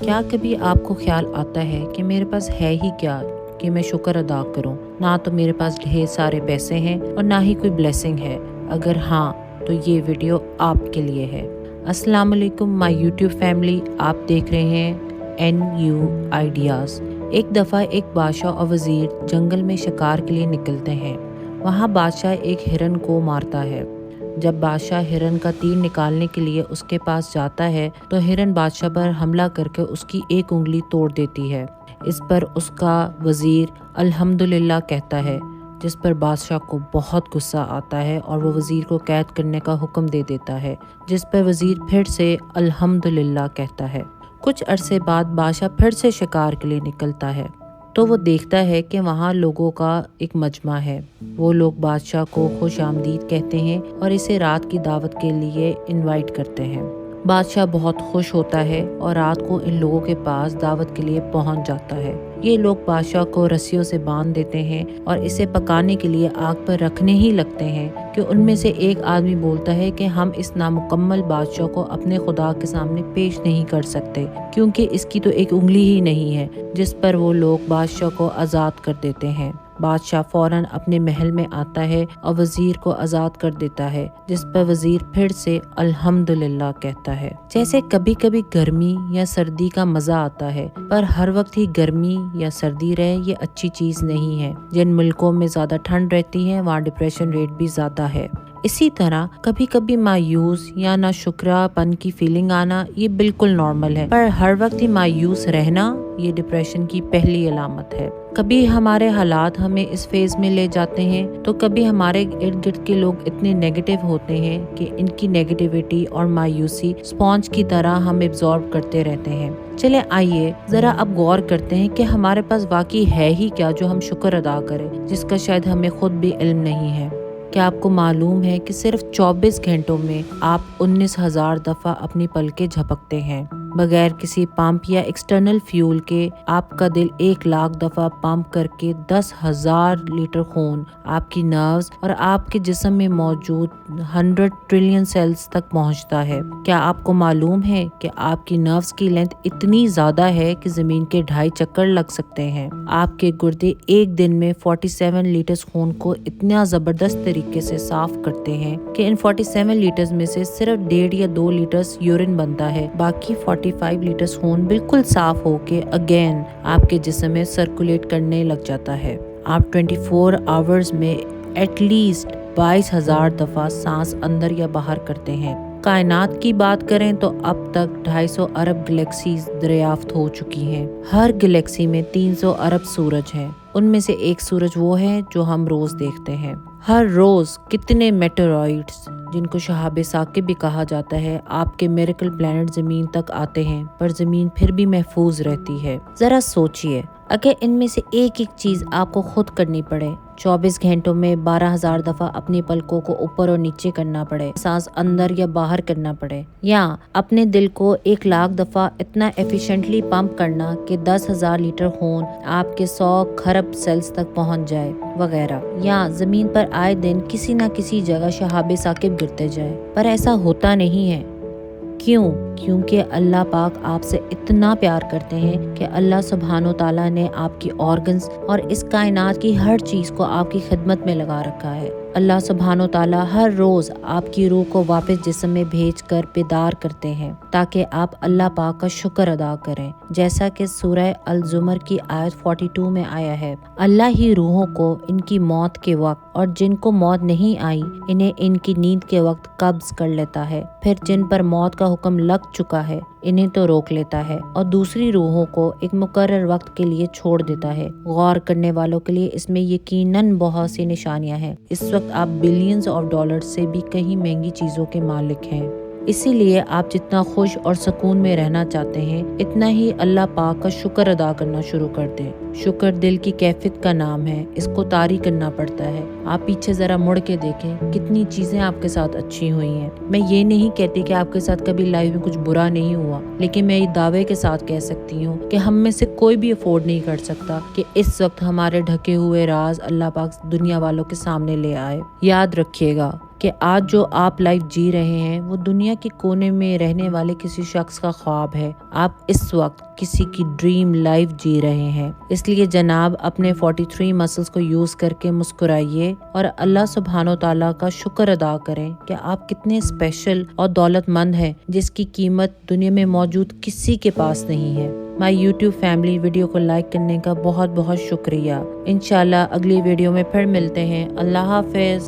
کیا کبھی آپ کو خیال آتا ہے کہ میرے پاس ہے ہی کیا کہ میں شکر ادا کروں؟ نہ تو میرے پاس ڈھیر سارے پیسے ہیں اور نہ ہی کوئی بلیسنگ ہے۔ اگر ہاں تو یہ ویڈیو آپ کے لیے ہے۔ السلام علیکم مائی یوٹیوب فیملی، آپ دیکھ رہے ہیں NU آئیڈیاز۔ ایک دفعہ ایک بادشاہ اور وزیر جنگل میں شکار کے لیے نکلتے ہیں۔ وہاں بادشاہ ایک ہرن کو مارتا ہے۔ جب بادشاہ ہرن کا تیر نکالنے کے لیے اس کے پاس جاتا ہے تو ہرن بادشاہ پر حملہ کر کے اس کی ایک انگلی توڑ دیتی ہے۔ اس پر اس کا وزیر الحمدللہ کہتا ہے، جس پر بادشاہ کو بہت غصہ آتا ہے اور وہ وزیر کو قید کرنے کا حکم دے دیتا ہے، جس پر وزیر پھر سے الحمدللہ کہتا ہے۔ کچھ عرصے بعد بادشاہ پھر سے شکار کے لیے نکلتا ہے تو وہ دیکھتا ہے کہ وہاں لوگوں کا ایک مجمع ہے۔ وہ لوگ بادشاہ کو خوش آمدید کہتے ہیں اور اسے رات کی دعوت کے لیے انوائٹ کرتے ہیں۔ بادشاہ بہت خوش ہوتا ہے اور رات کو ان لوگوں کے پاس دعوت کے لیے پہنچ جاتا ہے۔ یہ لوگ بادشاہ کو رسیوں سے باندھ دیتے ہیں اور اسے پکانے کے لیے آگ پر رکھنے ہی لگتے ہیں کہ ان میں سے ایک آدمی بولتا ہے کہ ہم اس نامکمل بادشاہ کو اپنے خدا کے سامنے پیش نہیں کر سکتے کیونکہ اس کی تو ایک انگلی ہی نہیں ہے، جس پر وہ لوگ بادشاہ کو آزاد کر دیتے ہیں۔ بادشاہ فوراً اپنے محل میں آتا ہے اور وزیر کو آزاد کر دیتا ہے، جس پر وزیر پھر سے الحمدللہ کہتا ہے۔ جیسے کبھی کبھی گرمی یا سردی کا مزہ آتا ہے، پر ہر وقت ہی گرمی یا سردی رہے یہ اچھی چیز نہیں ہے۔ جن ملکوں میں زیادہ ٹھنڈ رہتی ہے وہاں ڈپریشن ریٹ بھی زیادہ ہے۔ اسی طرح کبھی کبھی مایوس یا ناشکرہ پن کی فیلنگ آنا یہ بالکل نارمل ہے، پر ہر وقت ہی مایوس رہنا یہ ڈپریشن کی پہلی علامت ہے۔ کبھی ہمارے حالات ہمیں اس فیز میں لے جاتے ہیں تو کبھی ہمارے ارد گرد کے لوگ اتنے نیگیٹو ہوتے ہیں کہ ان کی نیگیٹیوٹی اور مایوسی اسپونج کی طرح ہم ایبزارب کرتے رہتے ہیں۔ چلے آئیے ذرا اب غور کرتے ہیں کہ ہمارے پاس واقعی ہے ہی کیا جو ہم شکر ادا کریں، جس کا شاید ہمیں خود بھی علم نہیں ہے۔ کیا آپ کو معلوم ہے کہ صرف 24 گھنٹوں میں آپ 19,000 دفعہ اپنی پلکیں جھپکتے ہیں؟ بغیر کسی پمپ یا ایکسٹرنل فیول کے آپ کا دل 1,00,000 دفعہ پمپ کر کے 10,000 لیٹر خون آپ کی نروز اور آپ کے جسم میں موجود 100 ٹریلین سیلز تک پہنچتا ہے۔ کیا آپ کو معلوم ہے کہ آپ کی نروز کی لینتھ اتنی زیادہ ہے کہ زمین کے 2.5 چکر لگ سکتے ہیں؟ آپ کے گردے ایک دن میں 47 لیٹرز خون کو اتنا زبردست طریقے سے صاف کرتے ہیں کہ ان 47 لیٹرز میں سے صرف 1.5 یا 2 لیٹرز یورین بنتا ہے، باقی 45 لیٹرز خون بالکل صاف ہو کے اگین آپ کے جسم میں سرکولیٹ کرنے لگ جاتا ہے۔ آپ 24 آورز میں ایٹ لیسٹ 22,000 دفعہ سانس اندر یا باہر کرتے ہیں۔ کائنات کی بات کریں تو اب تک 250 ارب گلیکسیز دریافت ہو چکی ہیں۔ ہر گلیکسی میں 300 ارب سورج ہیں۔ ان میں سے ایک سورج وہ ہے جو ہم روز دیکھتے ہیں۔ ہر روز کتنے میٹرائٹس، جن کو شہاب ثاقب بھی کہا جاتا ہے، آپ کے میریکل پلانٹ زمین تک آتے ہیں، پر زمین پھر بھی محفوظ رہتی ہے۔ ذرا سوچئے، اگر ان میں سے ایک چیز آپ کو خود کرنی پڑے، 24 گھنٹوں میں 12,000 دفعہ اپنی پلکوں کو اوپر اور نیچے کرنا پڑے، سانس اندر یا باہر کرنا پڑے، یا اپنے دل کو 1,00,000 دفعہ اتنا ایفیشنٹلی پمپ کرنا کہ 10,000 لیٹر خون آپ کے 100 کھرب سیلز تک پہنچ جائے وغیرہ، یا زمین پر آئے دن کسی نہ کسی جگہ شہاب ثاقب گرتے جائے، پر ایسا ہوتا نہیں ہے۔ کیوں؟ کیونکہ اللہ پاک آپ سے اتنا پیار کرتے ہیں کہ اللہ سبحانہ و تعالیٰ نے آپ کی آرگنز اور اس کائنات کی ہر چیز کو آپ کی خدمت میں لگا رکھا ہے۔ اللہ سبحانہ و تعالیٰ ہر روز آپ کی روح کو واپس جسم میں بھیج کر بیدار کرتے ہیں تاکہ آپ اللہ پاک کا شکر ادا کریں، جیسا کہ سورہ الزمر کی آیت 42 میں آیا ہے، اللہ ہی روحوں کو ان کی موت کے وقت اور جن کو موت نہیں آئی انہیں ان کی نیند کے وقت قبض کر لیتا ہے، پھر جن پر موت کا حکم لگ چکا ہے انہیں تو روک لیتا ہے اور دوسری روحوں کو ایک مقرر وقت کے لیے چھوڑ دیتا ہے۔ غور کرنے والوں کے لیے اس میں یقیناً بہت سی نشانیاں ہیں۔ اس وقت آپ بلینز آف ڈالرز سے بھی کہیں مہنگی چیزوں کے مالک ہیں۔ اسی لیے آپ جتنا خوش اور سکون میں رہنا چاہتے ہیں اتنا ہی اللہ پاک کا شکر ادا کرنا شروع کر دیں۔ شکر دل کی کیفیت کا نام ہے، اس کو طاری کرنا پڑتا ہے۔ آپ پیچھے ذرا مڑ کے دیکھیں کتنی چیزیں آپ کے ساتھ اچھی ہوئی ہیں۔ میں یہ نہیں کہتی کہ آپ کے ساتھ کبھی لائف میں کچھ برا نہیں ہوا، لیکن میں یہ دعوے کے ساتھ کہہ سکتی ہوں کہ ہم میں سے کوئی بھی افورڈ نہیں کر سکتا کہ اس وقت ہمارے ڈھکے ہوئے راز اللہ پاک دنیا والوں کے سامنے لے آئے۔ یاد رکھیے گا کہ آج جو آپ لائف جی رہے ہیں وہ دنیا کے کونے میں رہنے والے کسی شخص کا خواب ہے. آپ اس وقت کسی کی ڈریم لائف جی رہے ہیں. اس لیے جناب اپنے 43 مسلز کو یوز کر کے مسکرائیے اور اللہ سبحانہ و تعالیٰ کا شکر ادا کریں کہ آپ کتنے اسپیشل اور دولت مند ہیں جس کی قیمت دنیا میں موجود کسی کے پاس نہیں ہے. مائی یوٹیوب فیملی، ویڈیو کو لائک کرنے کا بہت بہت شکریہ. انشاءاللہ اگلی ویڈیو میں پھر ملتے ہیں. اللہ حافظ.